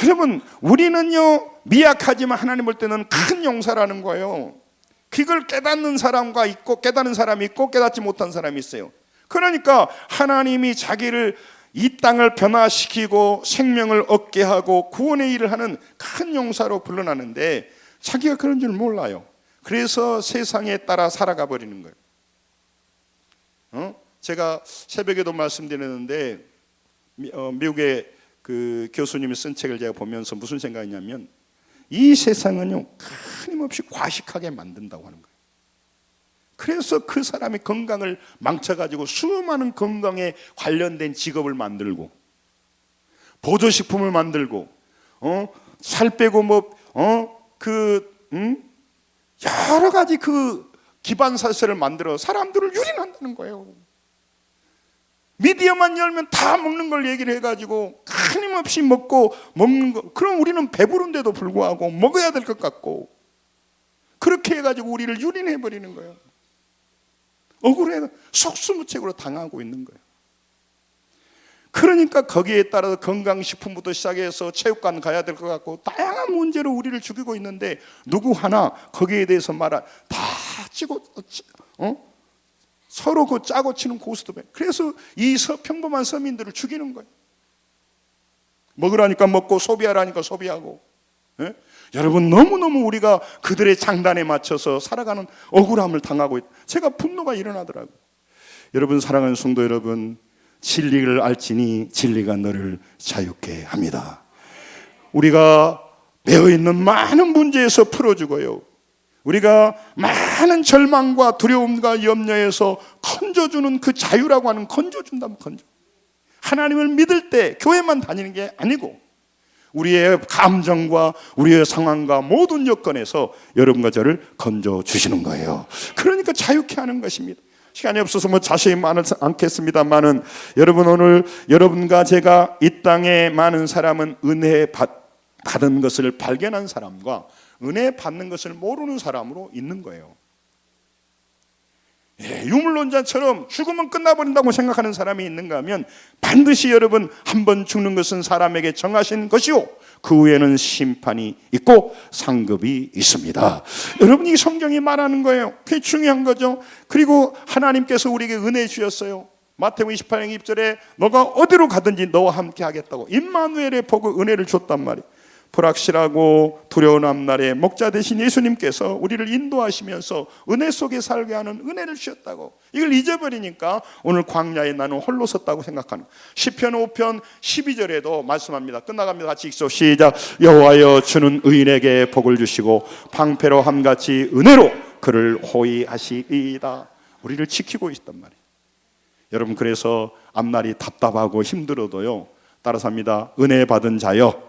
여러분, 우리는요 미약하지만 하나님 볼 때는 큰 용사라는 거예요. 그걸 깨닫는 사람과 있고 깨닫는 사람이 있고 깨닫지 못한 사람이 있어요. 그러니까 하나님이 자기를 이 땅을 변화시키고 생명을 얻게 하고 구원의 일을 하는 큰 용사로 불러놨는데 자기가 그런 줄 몰라요. 그래서 세상에 따라 살아가 버리는 거예요. 제가 새벽에도 말씀드렸는데 미국의 그 교수님이 쓴 책을 제가 보면서 무슨 생각이냐면 이 세상은요 끊임없이 과식하게 만든다고 하는 거예요. 그래서 그 사람의 건강을 망쳐가지고 수많은 건강에 관련된 직업을 만들고 보조식품을 만들고 살 빼고 여러 가지 그 기반사설을 만들어 사람들을 유린한다는 거예요. 미디어만 열면 다 먹는 걸 얘기를 해가지고 끊임없이 먹는 거. 그럼 우리는 배부른데도 불구하고 먹어야 될 것 같고 그렇게 해가지고 우리를 유린해버리는 거예요. 억울해 속수무책으로 당하고 있는 거예요. 그러니까 거기에 따라서 건강식품부터 시작해서 체육관 가야 될 것 같고 다양한 문제로 우리를 죽이고 있는데 누구 하나 거기에 대해서 다 찌고 서로 그 짜고 치는 고스톱에 그래서 이 평범한 서민들을 죽이는 거예요. 먹으라니까 먹고 소비하라니까 소비하고 여러분 너무너무 우리가 그들의 장단에 맞춰서 살아가는 억울함을 당하고 제가 분노가 일어나더라고요. 여러분 사랑하는 성도 여러분 진리를 알지니 진리가 너를 자유케 합니다. 우리가 매어있는 많은 문제에서 풀어주고요 우리가 많은 절망과 두려움과 염려에서 건져주는 그 자유라고 하는 건져준다면 하나님을 믿을 때 교회만 다니는 게 아니고 우리의 감정과 우리의 상황과 모든 여건에서 여러분과 저를 건져주시는 거예요. 그러니까 자유케 하는 것입니다. 시간이 없어서 자세히 말하지 않겠습니다만은 여러분 오늘 여러분과 제가 이 땅에 많은 사람은 은혜 받은 것을 발견한 사람과 은혜 받는 것을 모르는 사람으로 있는 거예요. 유물론자처럼 죽으면 끝나버린다고 생각하는 사람이 있는가 하면 반드시 여러분 한 번 죽는 것은 사람에게 정하신 것이요 그 후에는 심판이 있고 상급이 있습니다. 여러분이 성경이 말하는 거예요. 그게 중요한 거죠. 그리고 하나님께서 우리에게 은혜 주셨어요. 마태복음 28장 20절에 너가 어디로 가든지 너와 함께 하겠다고 임마누엘의 복을 은혜를 줬단 말이에요. 불확실하고 두려운 앞날에 목자 되신 예수님께서 우리를 인도하시면서 은혜 속에 살게 하는 은혜를 주셨다고. 이걸 잊어버리니까 오늘 광야에 나는 홀로 섰다고 생각하는. 시편 5편 12절에도 말씀합니다. 끝나갑니다. 같이 읽소. 시작. 여호와여 주는 의인에게 복을 주시고 방패로 함같이 은혜로 그를 호위하시이다. 우리를 지키고 있단 말이에요. 여러분 그래서 앞날이 답답하고 힘들어도요 따라서 합니다. 은혜 받은 자여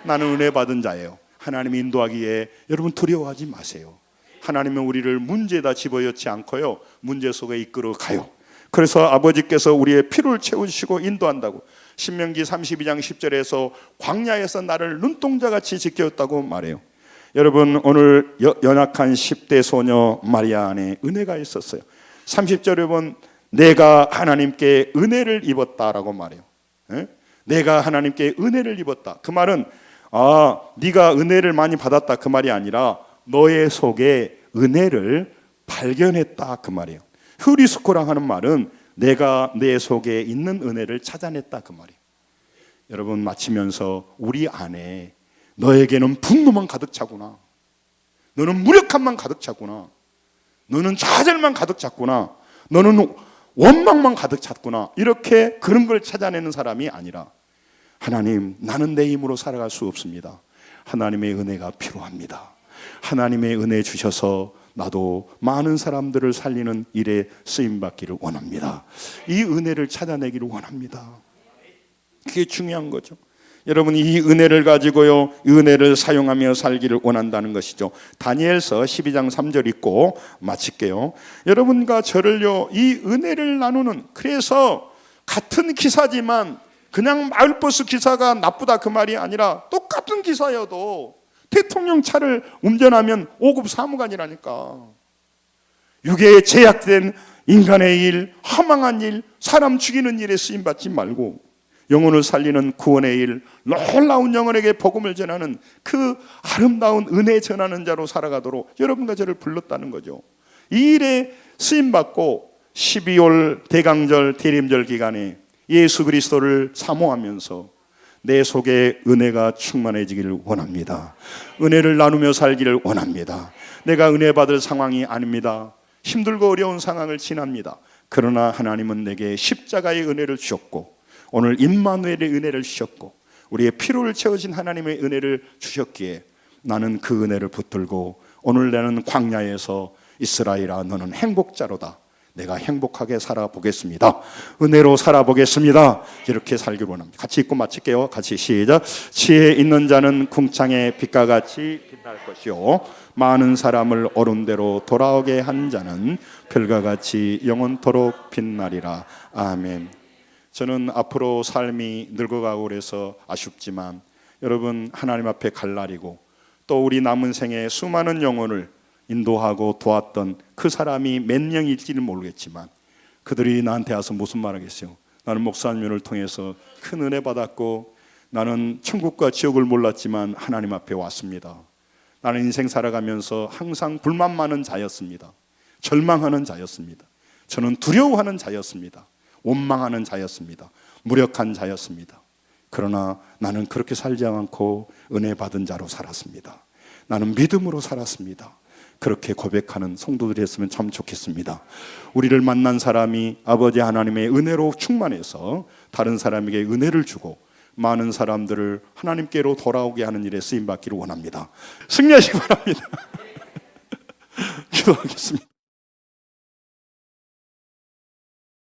나는 은혜 받은 자예요. 하나님이 인도하기에 여러분 두려워하지 마세요. 하나님은 우리를 문제에다 집어넣지 않고요 문제 속에 이끌어 가요. 그래서 아버지께서 우리의 피를 채우시고 인도한다고 신명기 32장 10절에서 광야에서 나를 눈동자같이 지켰다고 말해요. 여러분 오늘 연약한 10대 소녀 마리아 안에 은혜가 있었어요. 30절에 보면 내가 하나님께 은혜를 입었다라고 말해요. 내가 하나님께 은혜를 입었다. 그 말은 네가 은혜를 많이 받았다 그 말이 아니라 너의 속에 은혜를 발견했다 그 말이에요. 휴리스코랑 하는 말은 내가 내 속에 있는 은혜를 찾아냈다 그 말이에요. 여러분 마치면서 우리 안에 너에게는 분노만 가득 차구나, 너는 무력함만 가득 차구나, 너는 좌절만 가득 찼구나, 너는 원망만 가득 찼구나, 이렇게 그런 걸 찾아내는 사람이 아니라 하나님 나는 내 힘으로 살아갈 수 없습니다. 하나님의 은혜가 필요합니다. 하나님의 은혜 주셔서 나도 많은 사람들을 살리는 일에 쓰임받기를 원합니다. 이 은혜를 찾아내기를 원합니다. 그게 중요한 거죠. 여러분 이 은혜를 가지고요 이 은혜를 사용하며 살기를 원한다는 것이죠. 다니엘서 12장 3절 읽고 마칠게요. 여러분과 저를요 이 은혜를 나누는, 그래서 같은 기사지만 그냥 마을버스 기사가 나쁘다 그 말이 아니라 똑같은 기사여도 대통령 차를 운전하면 5급 사무관이라니까. 육에 제약된 인간의 일, 허망한 일, 사람 죽이는 일에 쓰임받지 말고 영혼을 살리는 구원의 일, 놀라운 영혼에게 복음을 전하는 그 아름다운 은혜 전하는 자로 살아가도록 여러분과 저를 불렀다는 거죠. 이 일에 쓰임받고 12월 대강절 대림절 기간에 예수 그리스도를 사모하면서 내 속에 은혜가 충만해지기를 원합니다. 은혜를 나누며 살기를 원합니다. 내가 은혜 받을 상황이 아닙니다. 힘들고 어려운 상황을 지납니다. 그러나 하나님은 내게 십자가의 은혜를 주셨고 오늘 임마누엘의 은혜를 주셨고 우리의 피로를 채우신 하나님의 은혜를 주셨기에 나는 그 은혜를 붙들고 오늘 나는 광야에서 이스라엘아 너는 행복자로다. 내가 행복하게 살아보겠습니다. 은혜로 살아보겠습니다. 이렇게 살기로 원합니다. 같이 읽고 마칠게요. 같이 시작. 지혜 있는 자는 궁창의 빛과 같이 빛날 것이요 많은 사람을 어른대로 돌아오게 한 자는 별과 같이 영원토록 빛나리라. 아멘. 저는 앞으로 삶이 늙어가고 그래서 아쉽지만 여러분 하나님 앞에 갈 날이고 또 우리 남은 생에 수많은 영혼을 인도하고 도왔던 그 사람이 몇 명일지는 모르겠지만 그들이 나한테 와서 무슨 말 하겠어요? 나는 목사님을 통해서 큰 은혜 받았고 나는 천국과 지옥을 몰랐지만 하나님 앞에 왔습니다. 나는 인생 살아가면서 항상 불만 많은 자였습니다. 절망하는 자였습니다. 저는 두려워하는 자였습니다. 원망하는 자였습니다. 무력한 자였습니다. 그러나 나는 그렇게 살지 않고 은혜 받은 자로 살았습니다. 나는 믿음으로 살았습니다. 그렇게 고백하는 성도들이 했으면 참 좋겠습니다. 우리를 만난 사람이 아버지 하나님의 은혜로 충만해서 다른 사람에게 은혜를 주고 많은 사람들을 하나님께로 돌아오게 하는 일에 쓰임받기를 원합니다. 승리하시기 바랍니다. 기도하겠습니다.